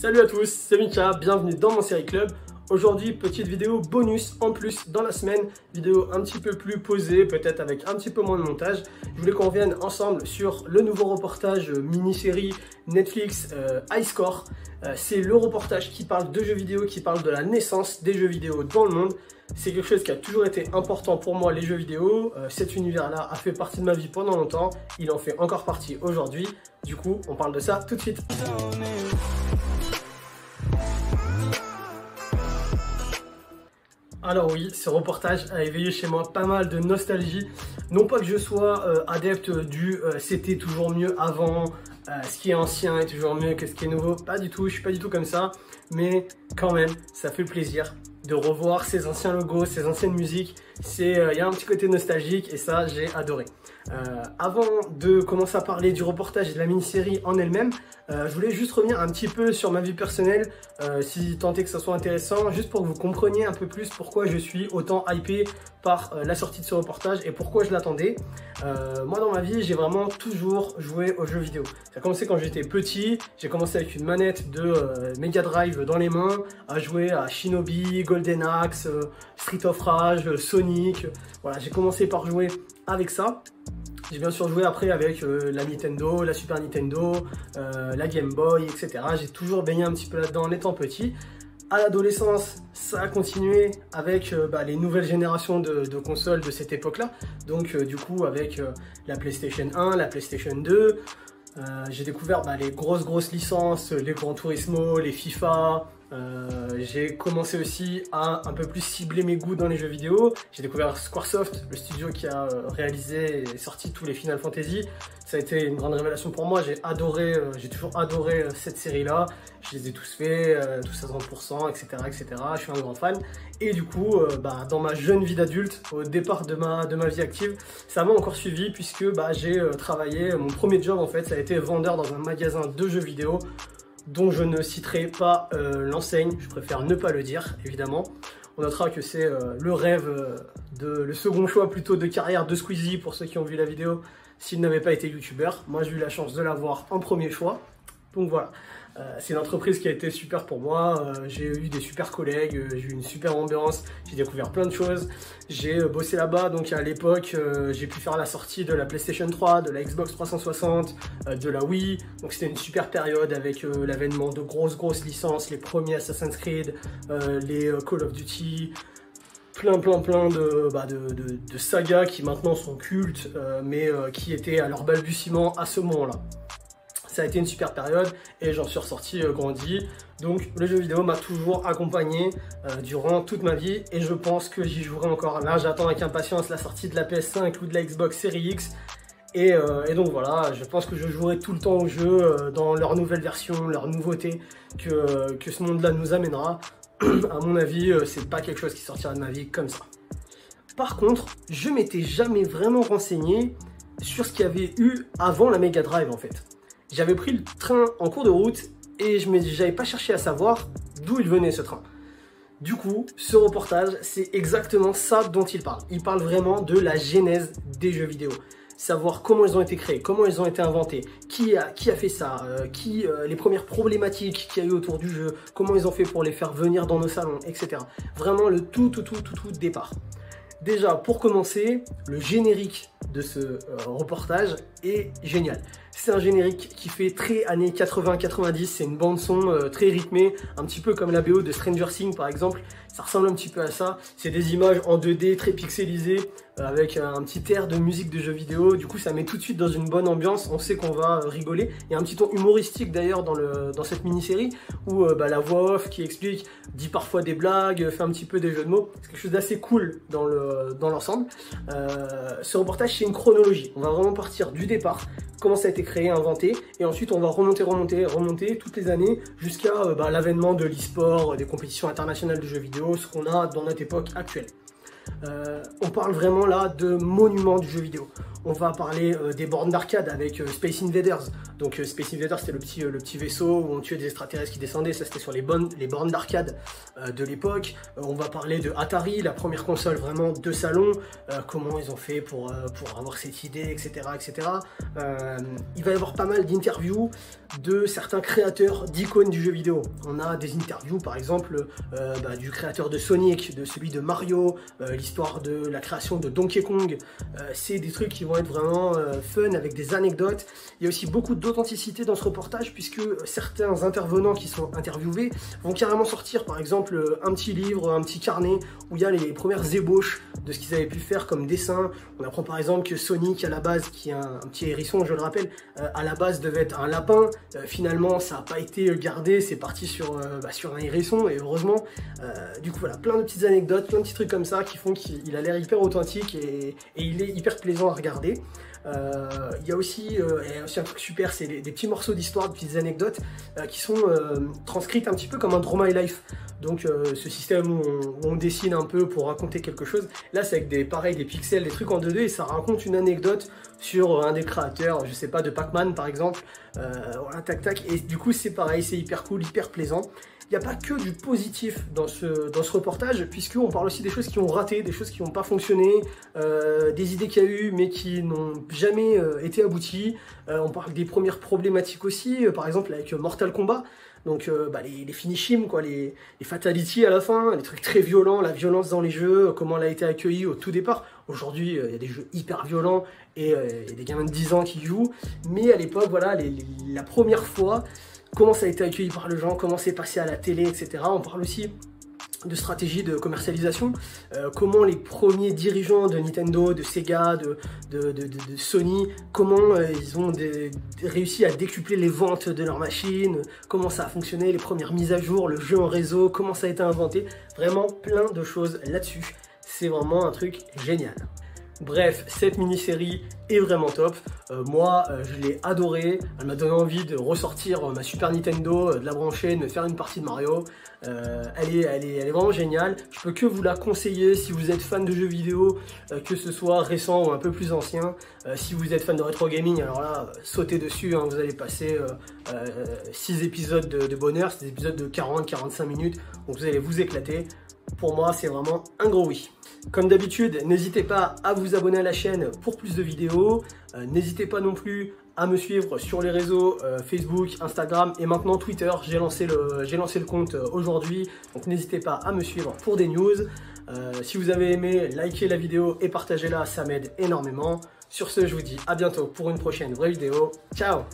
Salut à tous, c'est Mika, bienvenue dans mon série club. Aujourd'hui, petite vidéo bonus en plus dans la semaine, vidéo un petit peu plus posée, peut-être avec un petit peu moins de montage. Je voulais qu'on revienne ensemble sur le nouveau reportage mini-série Netflix High Score. C'est le reportage qui parle de jeux vidéo, qui parle de la naissance des jeux vidéo dans le monde. C'est quelque chose qui a toujours été important pour moi, les jeux vidéo. Cet univers-là a fait partie de ma vie pendant longtemps, il en fait encore partie aujourd'hui. Du coup, on parle de ça tout de suite. Alors oui, ce reportage a éveillé chez moi pas mal de nostalgie. Non pas que je sois adepte du c'était toujours mieux avant, ce qui est ancien est toujours mieux que ce qui est nouveau. Pas du tout, je suis pas du tout comme ça. Mais quand même, ça fait plaisir de revoir ces anciens logos, ces anciennes musiques. Il y a un petit côté nostalgique et ça, j'ai adoré. Avant de commencer à parler du reportage et de la mini-série en elle-même, je voulais juste revenir un petit peu sur ma vie personnelle, si tant est que ça soit intéressant, juste pour que vous compreniez un peu plus pourquoi je suis autant hypé par la sortie de ce reportage et pourquoi je l'attendais. Moi dans ma vie, j'ai vraiment toujours joué aux jeux vidéo. Ça a commencé quand j'étais petit, j'ai commencé avec une manette de Mega Drive dans les mains, à jouer à Shinobi, Golden Axe, Street of Rage, Sonic. Voilà, j'ai commencé par jouer avec ça. J'ai bien sûr joué après avec la Nintendo, la Super Nintendo, la Game Boy, etc. J'ai toujours baigné un petit peu là-dedans en étant petit. À l'adolescence, ça a continué avec les nouvelles générations de consoles de cette époque-là. Donc du coup avec la PlayStation 1, la PlayStation 2, j'ai découvert les grosses licences, les Gran Turismo, les FIFA. J'ai commencé aussi à un peu plus cibler mes goûts dans les jeux vidéo. J'ai découvert Squaresoft, le studio qui a réalisé et sorti tous les Final Fantasy. Ça a été une grande révélation pour moi. J'ai adoré, j'ai toujours adoré cette série-là. Je les ai tous faits, tous à 100%, etc., etc. Je suis un grand fan. Et du coup, dans ma jeune vie d'adulte, au départ de ma vie active, ça m'a encore suivi puisque j'ai travaillé. Mon premier job en fait, ça a été vendeur dans un magasin de jeux vidéo, dont je ne citerai pas l'enseigne, je préfère ne pas le dire, évidemment. On notera que c'est le rêve, le second choix plutôt de carrière de Squeezie, pour ceux qui ont vu la vidéo, s'il n'avait pas été youtubeur. Moi, j'ai eu la chance de l'avoir en premier choix. Donc voilà, c'est une entreprise qui a été super pour moi. J'ai eu des super collègues, j'ai eu une super ambiance, j'ai découvert plein de choses. J'ai bossé là-bas, donc à l'époque, j'ai pu faire la sortie de la PlayStation 3, de la Xbox 360, de la Wii. Donc c'était une super période avec l'avènement de grosses licences, les premiers Assassin's Creed, les Call of Duty, plein de sagas qui maintenant sont cultes, mais qui étaient à leur balbutiement à ce moment-là. Ça a été une super période et j'en suis ressorti grandi. Donc le jeu vidéo m'a toujours accompagné durant toute ma vie et je pense que j'y jouerai encore. Là, j'attends avec impatience la sortie de la PS5 ou de la Xbox Series X. Et donc voilà, je pense que je jouerai tout le temps au jeu dans leur nouvelle version, leur nouveauté que ce monde-là nous amènera. À mon avis, c'est pas quelque chose qui sortira de ma vie comme ça. Par contre, je m'étais jamais vraiment renseigné sur ce qu'il y avait eu avant la Mega Drive en fait. J'avais pris le train en cours de route et je n'avais pas cherché à savoir d'où il venait ce train. Du coup, ce reportage, c'est exactement ça dont il parle. Il parle vraiment de la genèse des jeux vidéo. Savoir comment ils ont été créés, comment ils ont été inventés, qui a fait ça, les premières problématiques qu'il y a eu autour du jeu, comment ils ont fait pour les faire venir dans nos salons, etc. Vraiment le tout départ. Déjà, pour commencer, le générique de ce reportage est génial. C'est un générique qui fait très années 80-90, c'est une bande son très rythmée, un petit peu comme la BO de Stranger Things par exemple. Ça ressemble un petit peu à ça, c'est des images en 2D très pixelisées, avec un petit air de musique de jeux vidéo. Du coup ça met tout de suite dans une bonne ambiance, on sait qu'on va rigoler. Il y a un petit ton humoristique d'ailleurs dans cette mini-série, où la voix off qui explique, dit parfois des blagues, fait un petit peu des jeux de mots. C'est quelque chose d'assez cool dans l'ensemble. Ce reportage c'est une chronologie, on va vraiment partir du départ, comment ça a été créé, inventé, et ensuite on va remonter toutes les années jusqu'à l'avènement de l'e-sport, des compétitions internationales de jeux vidéo, ce qu'on a dans notre époque actuelle. On parle vraiment là de monuments du jeu vidéo. On va parler des bornes d'arcade avec Space Invaders. Donc Space Invaders, c'était le petit vaisseau où on tuait des extraterrestres qui descendaient. Ça, c'était sur les bornes d'arcade de l'époque. On va parler de Atari, la première console vraiment de salon. Comment ils ont fait pour avoir cette idée, etc. etc. Il va y avoir pas mal d'interviews de certains créateurs d'icônes du jeu vidéo. On a des interviews par exemple du créateur de Sonic, de celui de Mario, l'histoire de la création de Donkey Kong. C'est des trucs qui vont être vraiment fun avec des anecdotes. Il y a aussi beaucoup d'authenticité dans ce reportage puisque certains intervenants qui sont interviewés vont carrément sortir par exemple un petit livre, un petit carnet où il y a les premières ébauches de ce qu'ils avaient pu faire comme dessin. On apprend par exemple que Sonic à la base, qui est un petit hérisson je le rappelle, à la base devait être un lapin. Finalement ça n'a pas été gardé, c'est parti sur un hérisson et heureusement. Du coup voilà, plein de petites anecdotes, plein de petits trucs comme ça qui font qu'il a l'air hyper authentique et il est hyper plaisant à regarder. Il y a aussi un truc super, c'est des petits morceaux d'histoire, des petites anecdotes qui sont transcrites un petit peu comme un Draw My Life. Donc ce système où on dessine un peu pour raconter quelque chose. Là c'est avec des pixels, des trucs en 2D et ça raconte une anecdote sur un des créateurs, je sais pas, de Pac-Man par exemple. Voilà, tac tac. Et du coup c'est pareil, c'est hyper cool, hyper plaisant. Il n'y a pas que du positif dans ce reportage, puisqu'on parle aussi des choses qui ont raté, des choses qui n'ont pas fonctionné, des idées qu'il y a eu mais qui n'ont jamais été abouties. On parle des premières problématiques aussi, par exemple avec Mortal Kombat. Donc les finishing, quoi, les fatalities à la fin, les trucs très violents, la violence dans les jeux, comment elle a été accueillie au tout départ. Aujourd'hui, il y a des jeux hyper violents et il y a des gamins de 10 ans qui jouent. Mais à l'époque, voilà, la première fois, comment ça a été accueilli par le gens, comment c'est passé à la télé, etc. On parle aussi de stratégie de commercialisation, comment les premiers dirigeants de Nintendo, de Sega, de Sony, comment ils ont réussi à décupler les ventes de leurs machines, comment ça a fonctionné, les premières mises à jour, le jeu en réseau, comment ça a été inventé, vraiment plein de choses là-dessus. C'est vraiment un truc génial. Bref, cette mini-série est vraiment top. Moi, je l'ai adorée. Elle m'a donné envie de ressortir ma Super Nintendo, de la brancher, de me faire une partie de Mario. Elle est vraiment géniale. Je peux que vous la conseiller si vous êtes fan de jeux vidéo, que ce soit récent ou un peu plus ancien. Si vous êtes fan de rétro gaming, alors là, sautez dessus. Hein, vous allez passer 6 épisodes de bonheur, 6 épisodes de 40-45 minutes. Donc vous allez vous éclater. Pour moi, c'est vraiment un gros oui. Comme d'habitude, n'hésitez pas à vous abonner à la chaîne pour plus de vidéos. N'hésitez pas non plus à me suivre sur les réseaux Facebook, Instagram et maintenant Twitter. J'ai lancé le compte aujourd'hui, donc n'hésitez pas à me suivre pour des news. Si vous avez aimé, likez la vidéo et partagez-la, ça m'aide énormément. Sur ce, je vous dis à bientôt pour une prochaine vraie vidéo. Ciao!